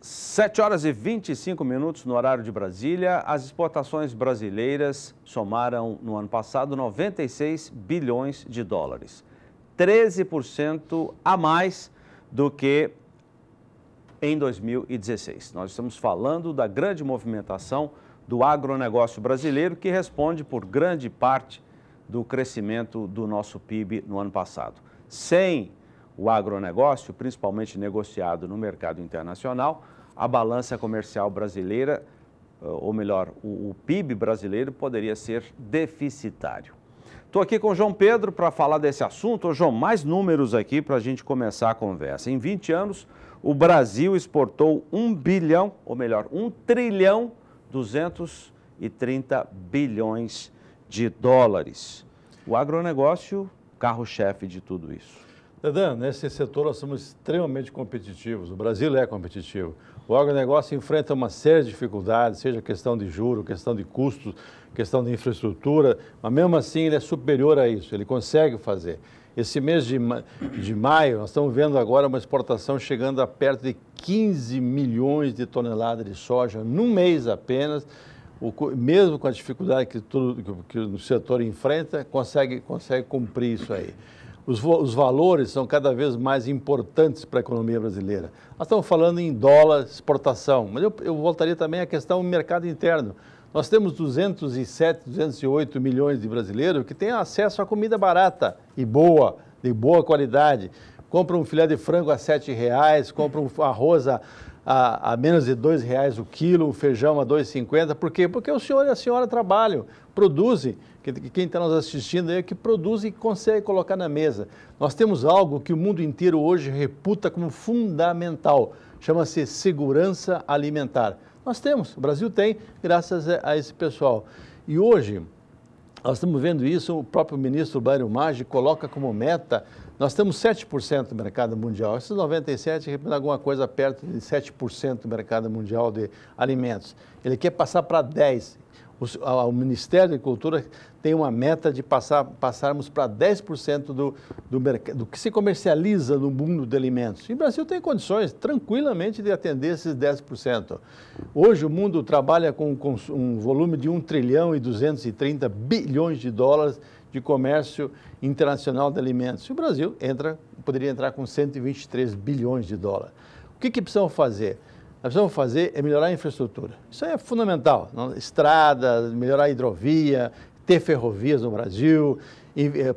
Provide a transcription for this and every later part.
7 horas e 25 minutos no horário de Brasília. As exportações brasileiras somaram no ano passado 96 bilhões de dólares, 13% a mais do que em 2016. Nós estamos falando da grande movimentação do agronegócio brasileiro, que responde por grande parte do crescimento do nosso PIB no ano passado. Sem o agronegócio, principalmente negociado no mercado internacional, a balança comercial brasileira, ou melhor, o PIB brasileiro poderia ser deficitário. Estou aqui com o João Pedro para falar desse assunto. Ô, João, mais números aqui para a gente começar a conversa. Em 20 anos, o Brasil exportou 1 bilhão, ou melhor, 1 trilhão 230 bilhões de dólares. O agronegócio, carro-chefe de tudo isso. Dedan, nesse setor nós somos extremamente competitivos, o Brasil é competitivo. O agronegócio enfrenta uma série de dificuldades, seja questão de juros, questão de custos, questão de infraestrutura, mas mesmo assim ele é superior a isso, ele consegue fazer. Esse mês de maio, nós estamos vendo agora uma exportação chegando a perto de 15 milhões de toneladas de soja num mês apenas. Mesmo com a dificuldade que o setor enfrenta, consegue cumprir isso aí. Os valores são cada vez mais importantes para a economia brasileira. Nós estamos falando em dólar, exportação, mas eu voltaria também à questão do mercado interno. Nós temos 207, 208 milhões de brasileiros que têm acesso a comida barata e boa, de boa qualidade. Compram um filé de frango a R$ 7,00, compram um arroz a menos de R$ 2,00 o quilo, o feijão a R$ 2,50. Por quê? Porque o senhor e a senhora trabalham, produzem. Quem está nos assistindo aí é que produz e consegue colocar na mesa. Nós temos algo que o mundo inteiro hoje reputa como fundamental, chama-se segurança alimentar. Nós temos, o Brasil tem, graças a esse pessoal. E hoje, nós estamos vendo isso, o próprio ministro Blairo Maggi coloca como meta, nós temos 7% do mercado mundial, esses 97% representam alguma coisa perto de 7% do mercado mundial de alimentos. Ele quer passar para 10%. O Ministério da Agricultura tem uma meta de passarmos para 10% do que se comercializa no mundo de alimentos. E o Brasil tem condições, tranquilamente, de atender esses 10%. Hoje, o mundo trabalha com um volume de 1 trilhão e 230 bilhões de dólares de comércio internacional de alimentos. E o Brasil poderia entrar com 123 bilhões de dólares. O que precisamos fazer? Nós precisamos fazer é melhorar a infraestrutura. Isso é fundamental. Estradas, melhorar a hidrovia, ter ferrovias no Brasil,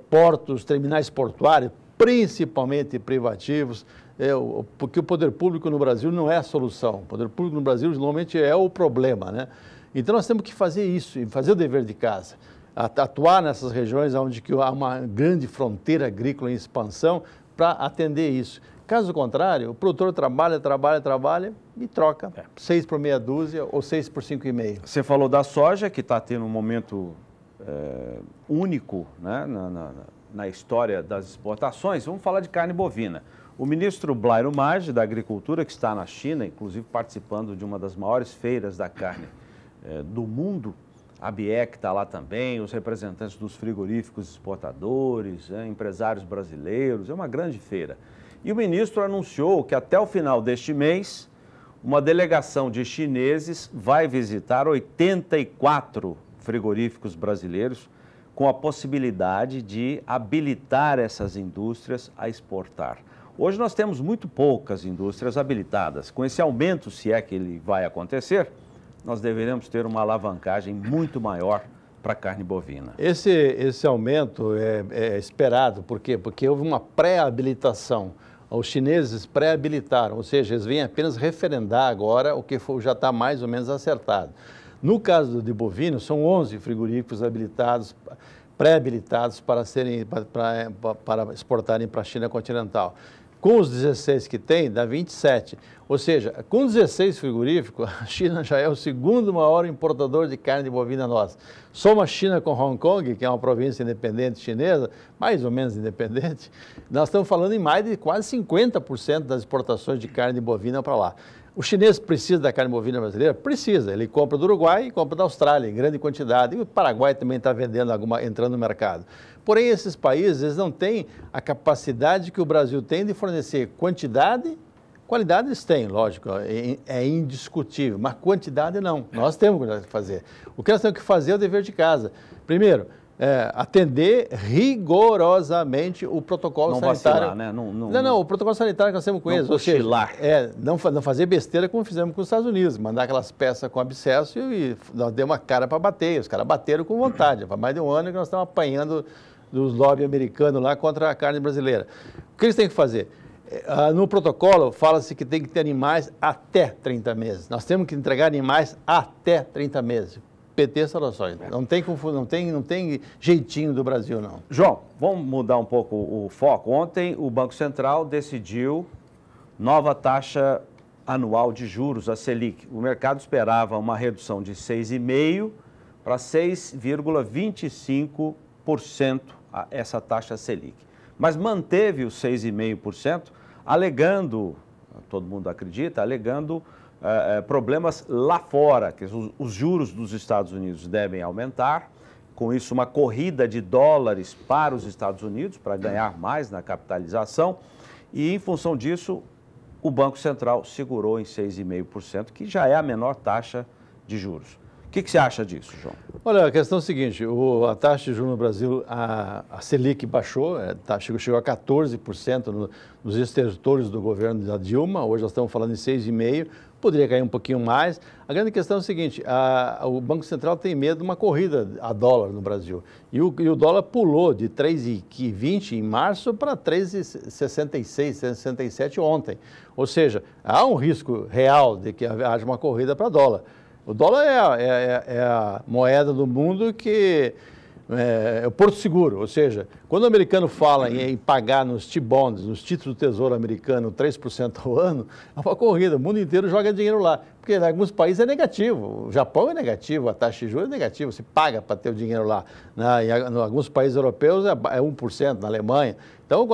portos, terminais portuários, principalmente privativos, porque o poder público no Brasil não é a solução. O poder público no Brasil normalmente é o problema, né? Então nós temos que fazer isso, fazer o dever de casa. Atuar nessas regiões onde há uma grande fronteira agrícola em expansão para atender isso. Caso contrário, o produtor trabalha e troca 6 por meia dúzia ou 6 por 5,5. Você falou da soja, que está tendo um momento único, né, na história das exportações. Vamos falar de carne bovina. O ministro Blairo Maggi, da Agricultura, que está na China, inclusive participando de uma das maiores feiras da carne do mundo, a BIEC está lá também, os representantes dos frigoríficos exportadores, empresários brasileiros, é uma grande feira. E o ministro anunciou que até o final deste mês, uma delegação de chineses vai visitar 84 frigoríficos brasileiros, com a possibilidade de habilitar essas indústrias a exportar. Hoje nós temos muito poucas indústrias habilitadas. Com esse aumento, se é que ele vai acontecer, nós deveremos ter uma alavancagem muito maior para a carne bovina. Esse aumento é esperado, por quê? Porque houve uma pré-habilitação. Os chineses pré-habilitaram, ou seja, eles vêm apenas referendar agora o que já está mais ou menos acertado. No caso de bovino, são 11 frigoríficos habilitados, pré-habilitados para exportarem para a China continental. Com os 16 que tem, dá 27. Ou seja, com 16 frigoríficos, a China já é o segundo maior importador de carne bovina nossa. Soma a China com Hong Kong, que é uma província independente chinesa, mais ou menos independente, nós estamos falando em mais de quase 50% das exportações de carne bovina para lá. O chinês precisa da carne bovina brasileira? Precisa. Ele compra do Uruguai e compra da Austrália em grande quantidade. E o Paraguai também está vendendo entrando no mercado. Porém, esses países eles não têm a capacidade que o Brasil tem de fornecer quantidade, Qualidade eles têm, lógico, é indiscutível, mas quantidade não. Nós temos que fazer. O que nós temos que fazer é o dever de casa. Primeiro, atender rigorosamente o protocolo sanitário. Vacilar, né? Não, o protocolo sanitário que nós temos com eles. Ou seja, não fazer besteira como fizemos com os Estados Unidos, mandar aquelas peças com abscesso e nós demos uma cara para bater. Os caras bateram com vontade. Faz mais de um ano que nós estamos apanhando dos lobby americanos lá contra a carne brasileira. O que eles têm que fazer? No protocolo, fala-se que tem que ter animais até 30 meses. Nós temos que entregar animais até 30 meses. PT Soluções. Não tem jeitinho do Brasil, não. João, vamos mudar um pouco o foco. Ontem, o Banco Central decidiu nova taxa anual de juros, a Selic. O mercado esperava uma redução de 6,5% para 6,25% essa taxa Selic. Mas manteve os 6,5%, alegando, todo mundo acredita, alegando problemas lá fora, que os juros dos Estados Unidos devem aumentar, com isso uma corrida de dólares para os Estados Unidos, para ganhar mais na capitalização, e em função disso, o Banco Central segurou em 6,5%, que já é a menor taxa de juros. O que você acha disso, João? Olha, a questão é a seguinte, a taxa de juros no Brasil, a Selic baixou, chegou a 14% nos estertores do governo da Dilma, hoje nós estamos falando em 6,5%, poderia cair um pouquinho mais. A grande questão é a seguinte, o Banco Central tem medo de uma corrida a dólar no Brasil, e o dólar pulou de 3,20 em março para 3,66, 3,67 ontem. Ou seja, há um risco real de que haja uma corrida para dólar. O dólar é a moeda do mundo que é o porto seguro, ou seja, quando o americano fala em pagar nos T-bonds, nos títulos do Tesouro americano, 3% ao ano, é uma corrida, o mundo inteiro joga dinheiro lá, porque em alguns países é negativo, o Japão é negativo, a taxa de juros é negativa, você paga para ter o dinheiro lá, em alguns países europeus é 1%, na Alemanha. Então,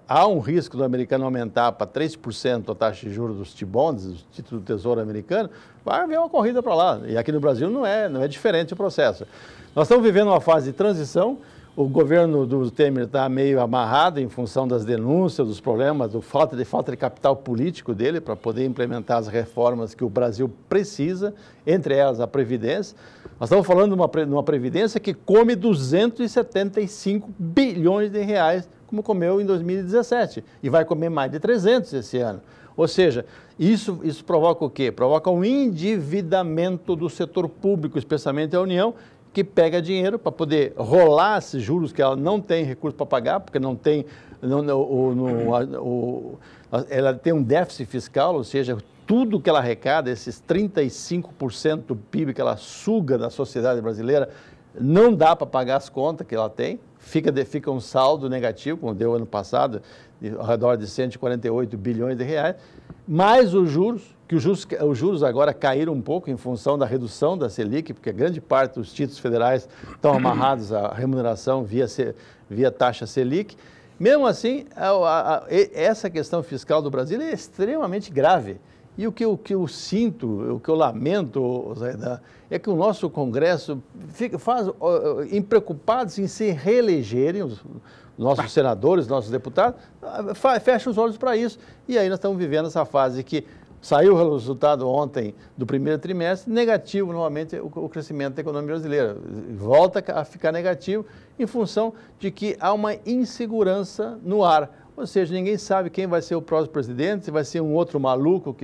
há um risco do americano aumentar para 3% a taxa de juros dos T-bonds, dos títulos do Tesouro americano, vai haver uma corrida para lá. E aqui no Brasil não é diferente o processo. Nós estamos vivendo uma fase de transição, o governo do Temer está meio amarrado em função das denúncias, dos problemas, falta de capital político dele para poder implementar as reformas que o Brasil precisa, entre elas a Previdência. Nós estamos falando de uma Previdência que come 275 bilhões de reais, como comeu em 2017, e vai comer mais de 300 esse ano. Ou seja, isso provoca o quê? Provoca um endividamento do setor público, especialmente a União, que pega dinheiro para poder rolar esses juros que ela não tem recurso para pagar, porque ela tem um déficit fiscal, ou seja, tudo que ela arrecada, esses 35% do PIB que ela suga da sociedade brasileira, não dá para pagar as contas que ela tem, fica um saldo negativo, como deu ano passado, ao redor de 148 bilhões de reais, mais os juros, que os juros agora caíram um pouco em função da redução da Selic, porque grande parte dos títulos federais estão amarrados à remuneração via taxa Selic. Mesmo assim, essa questão fiscal do Brasil é extremamente grave. E o que eu sinto, o que eu lamento, Zaidan, é que o nosso Congresso faz impreocupados em se reelegerem, os nossos senadores, nossos deputados, fecham os olhos para isso. E aí nós estamos vivendo essa fase que saiu o resultado ontem do primeiro trimestre, negativo novamente o crescimento da economia brasileira. Volta a ficar negativo em função de que há uma insegurança no ar. Ou seja, ninguém sabe quem vai ser o próximo presidente, se vai ser um outro maluco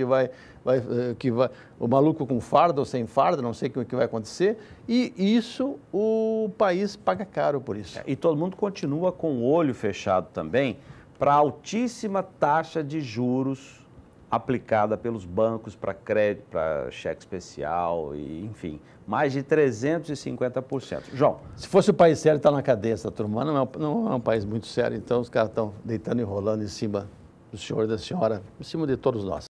o maluco com farda ou sem farda, não sei o que vai acontecer, e isso o país paga caro por isso. E todo mundo continua com o olho fechado também para a altíssima taxa de juros aplicada pelos bancos para crédito, para cheque especial, e, enfim, mais de 350%. João? Se fosse o país sério, está na cadeia essa turma, não é um país muito sério, então os caras estão deitando e rolando em cima do senhor e da senhora, em cima de todos nós.